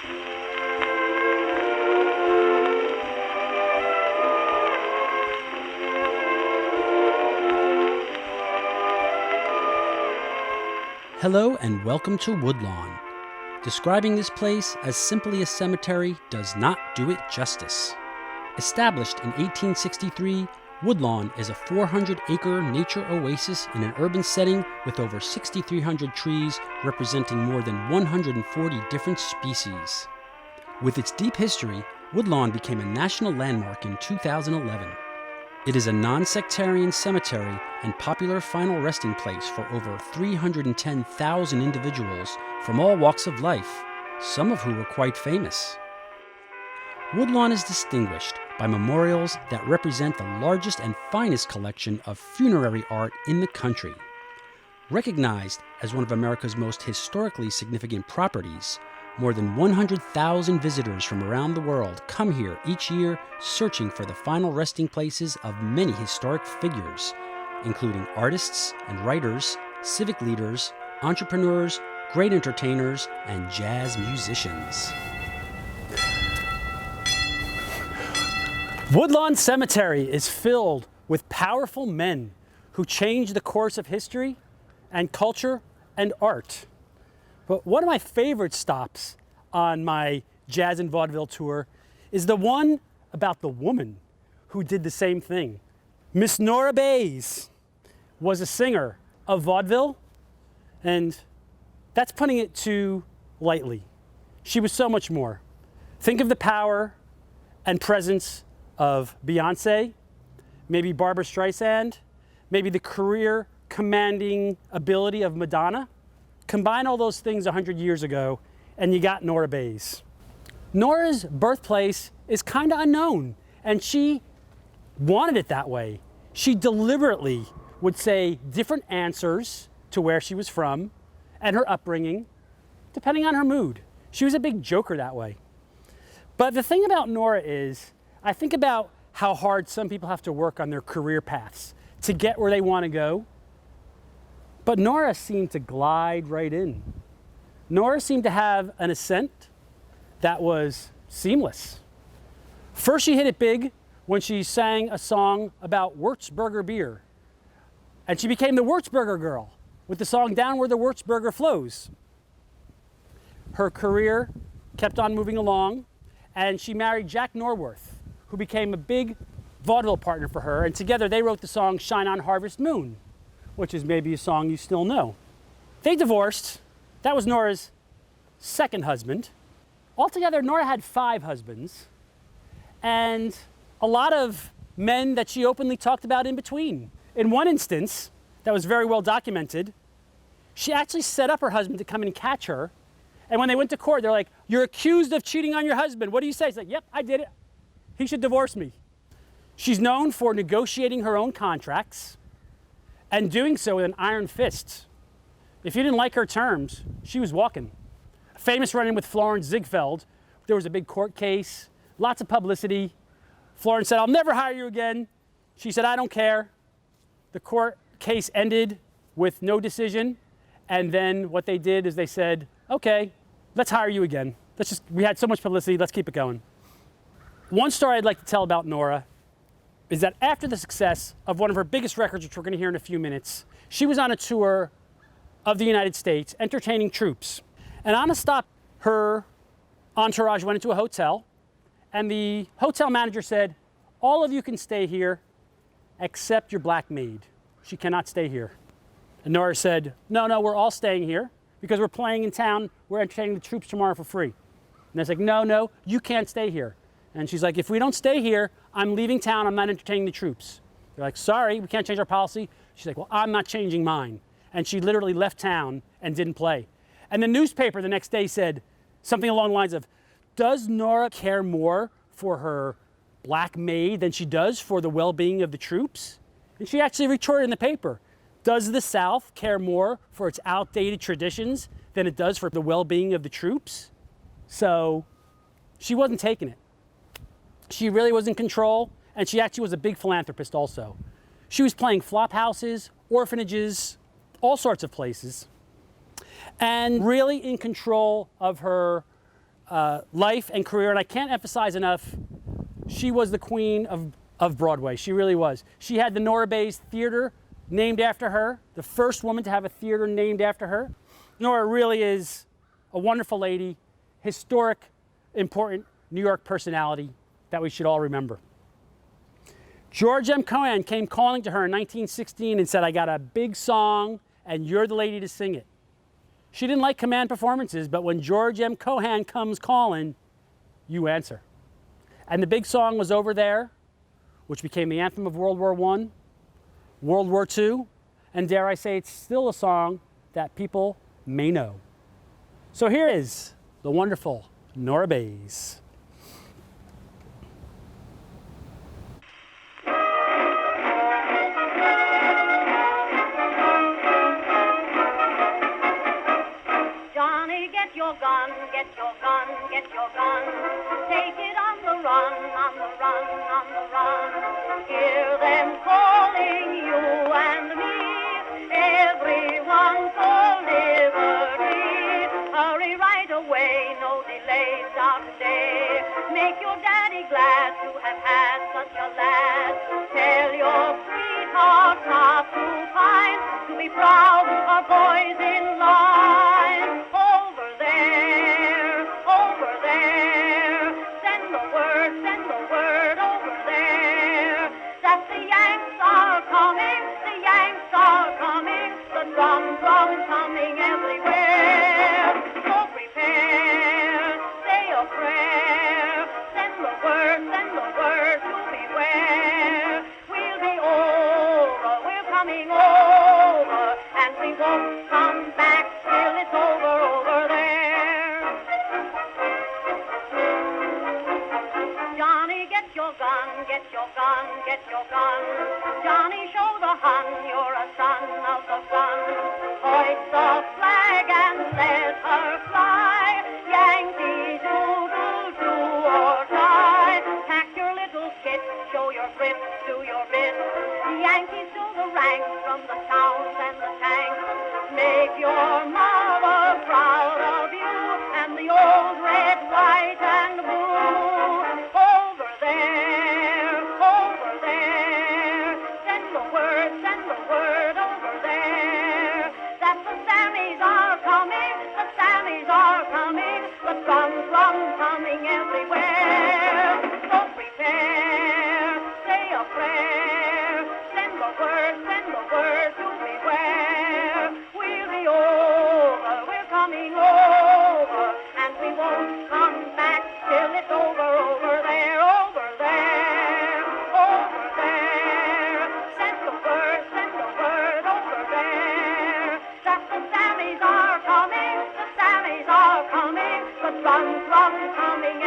Hello and welcome to Woodlawn. Describing this place as simply a cemetery does not do it justice. Established in 1863, Woodlawn is a 400-acre nature oasis in an urban setting with over 6,300 trees representing more than 140 different species. With its deep history, Woodlawn became a national landmark in 2011. It is a non-sectarian cemetery and popular final resting place for over 310,000 individuals from all walks of life, some of who were quite famous. Woodlawn is distinguished by memorials that represent the largest and finest collection of funerary art in the country. Recognized as one of America's most historically significant properties, more than 100,000 visitors from around the world come here each year searching for the final resting places of many historic figures, including artists and writers, civic leaders, entrepreneurs, great entertainers, and jazz musicians. Woodlawn Cemetery is filled with powerful men who changed the course of history and culture and art. But one of my favorite stops on my jazz and vaudeville tour is the one about the woman who did the same thing. Miss Nora Bayes was a singer of vaudeville, and that's putting it too lightly. She was so much more. Think of the power and presence of Beyonce, maybe Barbra Streisand, maybe the career commanding ability of Madonna. Combine all those things 100 years ago, and you got Nora Bayes. Nora's birthplace is kind of unknown, and she wanted it that way. She deliberately would say different answers to where she was from and her upbringing, depending on her mood. She was a big joker that way. But the thing about Nora is, I think about how hard some people have to work on their career paths to get where they want to go. But Nora seemed to glide right in. Nora seemed to have an ascent that was seamless. First, she hit it big when she sang a song about Würzburger beer. And she became the Würzburger girl with the song Down Where the Würzburger Flows. Her career kept on moving along, and she married Jack Norworth, who became a big vaudeville partner for her, and together they wrote the song Shine on Harvest Moon, which is maybe a song you still know. They divorced. That was Nora's second husband. Altogether, Nora had 5 husbands and a lot of men that she openly talked about in between. In one instance, that was very well documented, she actually set up her husband to come and catch her. And when they went to court, they're like, "You're accused of cheating on your husband. What do you say?" She's like, "Yep, I did it. He should divorce me." She's known for negotiating her own contracts and doing so with an iron fist. If you didn't like her terms, she was walking. A famous run-in with Florence Ziegfeld. There was a big court case, lots of publicity. Florence said, "I'll never hire you again." She said, "I don't care." The court case ended with no decision. And then what they did is they said, "Okay, let's hire you again. We had so much publicity, let's keep it going." One story I'd like to tell about Nora is that after the success of one of her biggest records, which we're going to hear in a few minutes, she was on a tour of the United States entertaining troops. And on a stop, her entourage went into a hotel, and the hotel manager said, "All of you can stay here except your black maid. She cannot stay here." And Nora said, No, we're all staying here because we're playing in town. We're entertaining the troops tomorrow for free." And they're like, No, you can't stay here. And she's like, "If we don't stay here, I'm leaving town. I'm not entertaining the troops." They're like, "Sorry, we can't change our policy." She's like, "Well, I'm not changing mine." And she literally left town and didn't play. And the newspaper the next day said something along the lines of, "Does Nora care more for her black maid than she does for the well-being of the troops?" And she actually retorted in the paper, "Does the South care more for its outdated traditions than it does for the well-being of the troops?" So she wasn't taking it. She really was in control, and she actually was a big philanthropist also. She was playing flop houses, orphanages, all sorts of places, and really in control of her life and career, and I can't emphasize enough, she was the queen of Broadway. She really was. She had the Nora Bayes Theater named after her, the first woman to have a theater named after her. Nora really is a wonderful lady, historic, important New York personality that we should all remember. George M. Cohan came calling to her in 1916 and said, I got a big song and you're the lady to sing it. She didn't like command performances, but when George M. Cohan comes calling, you answer. And the big song was Over There, which became the anthem of World War I, World War II, and dare I say, it's still a song that people may know. So here is the wonderful Nora Bayes. Get your gun, get your gun, get your gun. Take it on the run, on the run, on the run. Hear them calling you and me, everyone for liberty. Hurry right away, no delay, start today. Make your daddy glad to have had such a lad. Tell your sweetheart not to pine, to be proud of boys in line. Over there, send the word over there, that the Yanks are coming, the Yanks are coming, the drum coming everywhere. So prepare, say a prayer, send the word to beware. We'll be over, we're coming over, and we won't come back till it's over there. Johnny, get your gun, get your gun, get your gun. Johnny, show the Hun you're a son of the gun. Hoist the flag and let her fly. Yankee doodle do or die. Pack your little kit, show your grit, do your bit. Yankees to the ranks, from the towns and the tanks. Make your mother proud of you, and the old red, white, and blue. Over there, send the word over there, that the Sammies are coming, the Sammies are coming, the drum coming everywhere. So prepare, say a prayer, send the word to beware. We'll be over, we're coming over, and we won't come back till it's over there, over there, over there. Send the word over there, that the Sammies are coming, the Sammies are coming, the drum coming